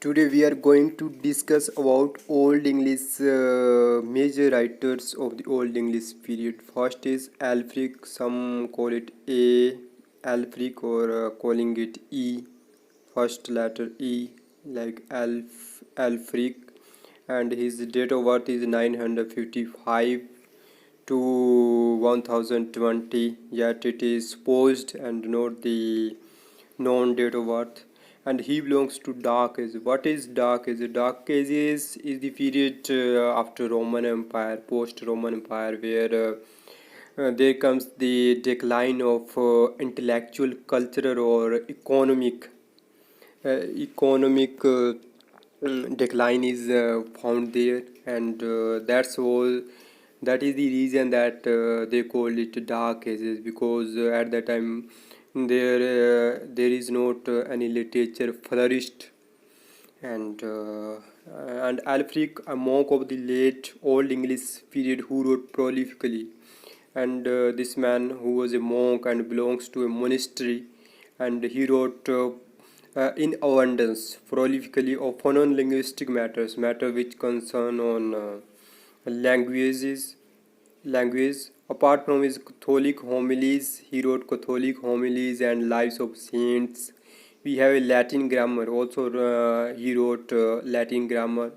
Today we are going to discuss about Old English major writers of the Old English period. First is Alfric. Some call it A. Alfric or calling it E. First letter E, like Alfric, and his date of birth is 955 to 1020. Yet it is supposed and not the known date of birth, and he belongs to Dark Age. What is Dark Age? Dark Ages is the period after Roman Empire, post-Roman Empire, where there comes the decline of intellectual, cultural, or economic decline is found there, and that is the reason that they called it Dark Ages, because at that time there is not any literature flourished. And Alfric, a monk of the late Old English period who wrote prolifically, and this man who was a monk and belongs to a monastery, and he wrote in abundance, prolifically, often on linguistic matter which concern on languages. Apart from his Catholic homilies, he wrote Catholic homilies and lives of saints. We have a Latin grammar. Also, he wrote Latin grammar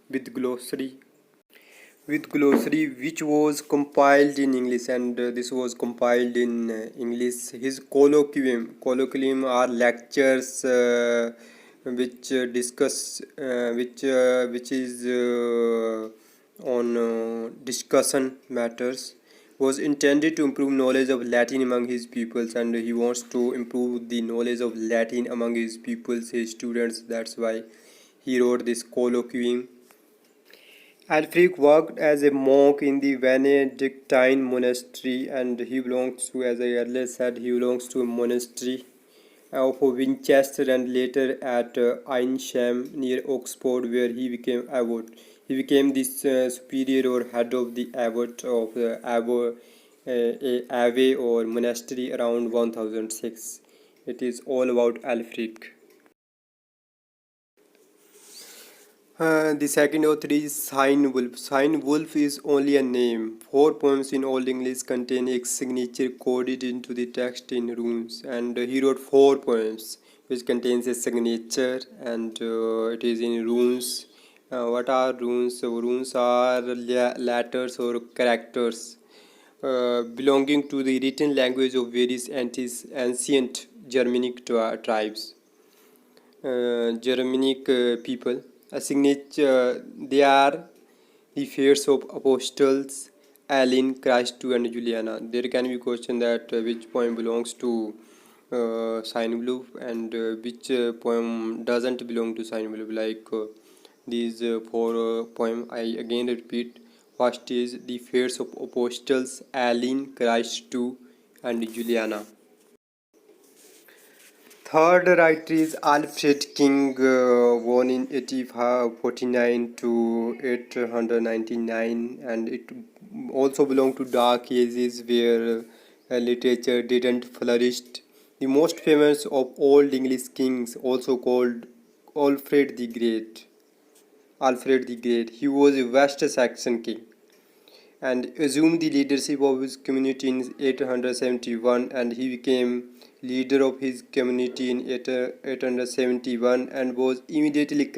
with glossary, which was compiled in English, and this was compiled in English. His colloquium are lectures which discuss which is on discussion matters, was intended to improve knowledge of Latin among his pupils, and he wants to improve the knowledge of Latin among his pupils, his students. That's why he wrote this colloquium. Alfric worked as a monk in the Benedictine monastery, and he belongs to, as I earlier said, he belongs to a monastery of Winchester, and later at Eynsham near Oxford, where he became abbot. He became this superior or head of the abbot of the abbey or monastery around 1006. It is all about Alfric. The second author is Cynewulf. Cynewulf is only a name. 4 poems in Old English contain a signature coded into the text in runes, and he wrote 4 poems which contains a signature, and it is in runes. What are runes? So runes are letters or characters belonging to the written language of various ancient Germanic tribes, Germanic people. A signature, they are the fates of apostles Aline, Christou, and Juliana. There can be question that which poem belongs to Cynewulf, and which poem doesn't belong to Cynewulf. Like these 4 poem, I again repeat. First is the fates of apostles Aline, Christou, and Juliana. Third writer is Alfred King, born in 1849 to 899, and it also belonged to Dark Ages, where literature didn't flourish. The most famous of Old English kings, also called Alfred the Great. Alfred the Great. He was a West Saxon king and assumed the leadership of his community in 871, and he became leader of his community in 871 and was immediately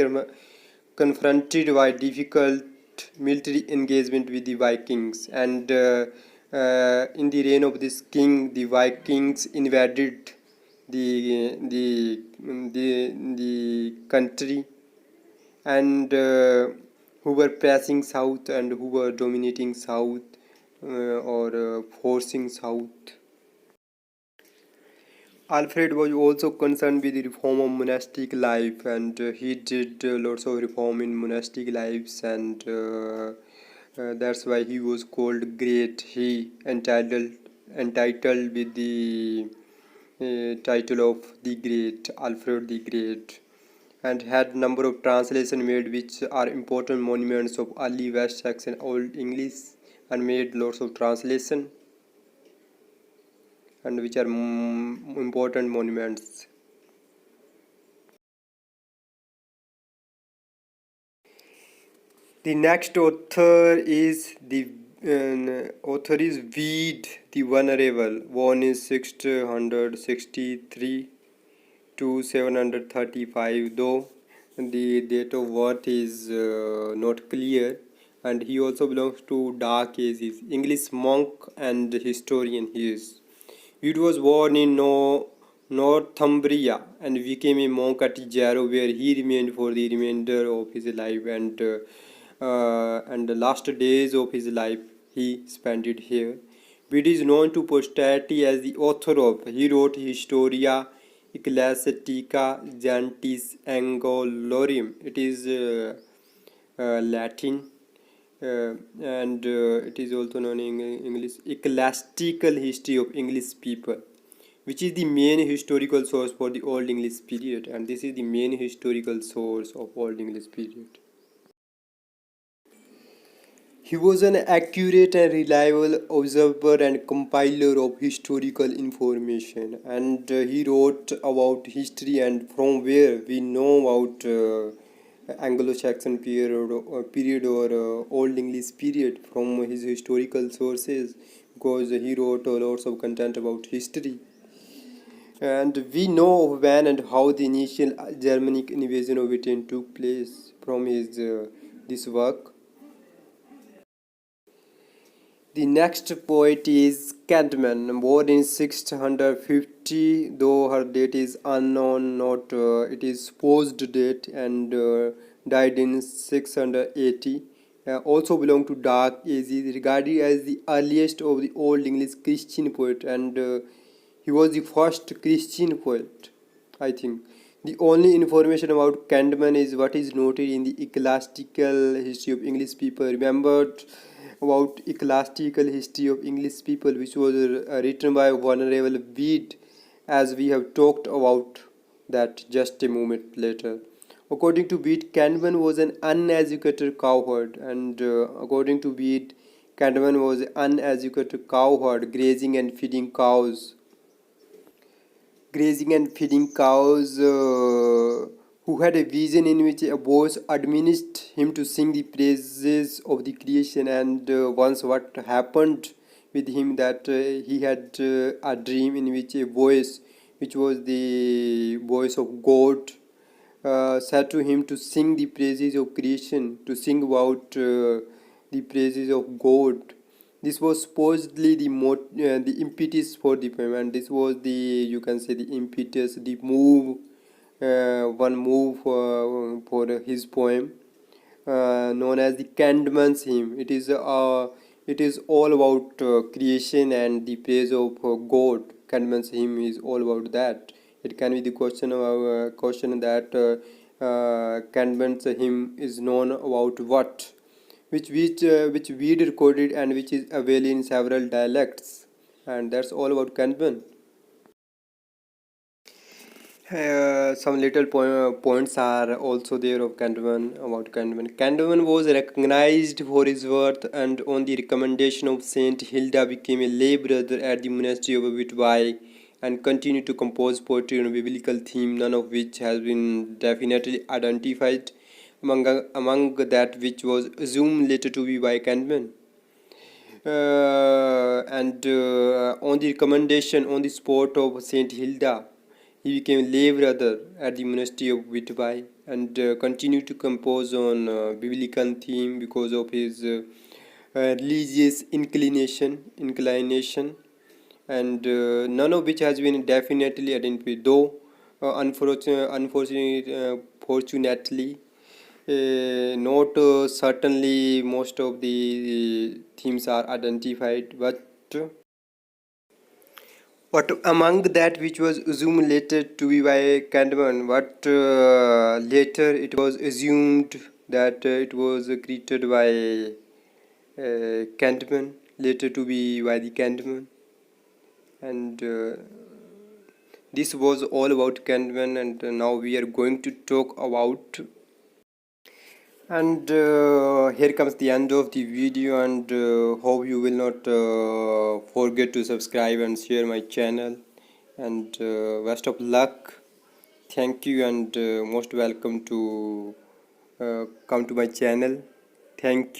confronted by difficult military engagement with the Vikings, and in the reign of this king the Vikings invaded the country, and who were pressing south and who were dominating south, or forcing south. Alfred was also concerned with the reform of monastic life, and he did lots of reform in monastic lives, and that's why he was called great. He entitled with the title of the Great, Alfred the Great, and had number of translations made which are important monuments of early West Saxon Old English, and made lots of translation, and which are important monuments. The next author is Bede the Venerable, born in 663 to 735, though the date of birth is not clear, and he also belongs to Dark Ages. English monk and historian he is. Bede was born in Northumbria and became a monk at Jarrow, where he remained for the remainder of his life, and the last days of his life he spent it here. Bede is known to posterity as the author of. He wrote Historia Ecclesiastica Gentis Anglorum. It is Latin, and it is also known in English Ecclesiastical History of English People, which is the main historical source for the Old English period, and this is the main historical source of Old English period. He was an accurate and reliable observer and compiler of historical information, and he wrote about history, and from where we know about Anglo-Saxon period or Old English period from his historical sources, because he wrote lots of content about history. And we know when and how the initial Germanic invasion of Britain took place from his this work. The next poet is Cantman, born in 650, though her date is unknown, not it is supposed date, and died in 680. Also belonged to Dark Ages, regarded as the earliest of the Old English Christian poet, and he was the first Christian poet, I think. The only information about Cantman is what is noted in the Ecclesiastical History of English People. Remembered about Ecclesiastical History of English People, which was written by Venerable Bede, as we have talked about that just a moment later. According to Bede, Cantman was an uneducated cowherd, and according to Bede, Cantman was an uneducated cowherd grazing and feeding cows, who had a vision in which a voice admonished him to sing the praises of the creation. And once what happened with him, that he had a dream in which a voice, which was the voice of God, said to him to sing the praises of creation, to sing about the praises of God. This was supposedly the impetus for the poem, and this was the, you can say, the impetus, the move, one move for his poem, known as the Cantman's hymn. It is all about creation and the praise of God. Cantman's hymn is all about that. It can be the question that Cantman's hymn is known about what, which we recorded and which is available in several dialects, and that's all about Cantman. Some little points are also there of Cantman, about Cantman. Cantman was recognized for his worth, and on the recommendation of Saint Hilda became a lay brother at the monastery of Whitby, and continued to compose poetry on a biblical theme, none of which has been definitely identified among that which was assumed later to be by Cantman. And on the recommendation on the spot of Saint Hilda, he became lay brother at the monastery of Whitby, and continued to compose on biblical theme because of his religious inclination, and none of which has been definitely identified, though fortunately, not certainly most of the themes are identified, but among that which was assumed later to be by Cantman, but later it was assumed that it was created by Cantman, later to be by the Cantman, and this was all about Cantman, and now we are going to talk about. And here comes the end of the video, and hope you will not forget to subscribe and share my channel, and best of luck. Thank you, and most welcome to come to my channel. Thank you.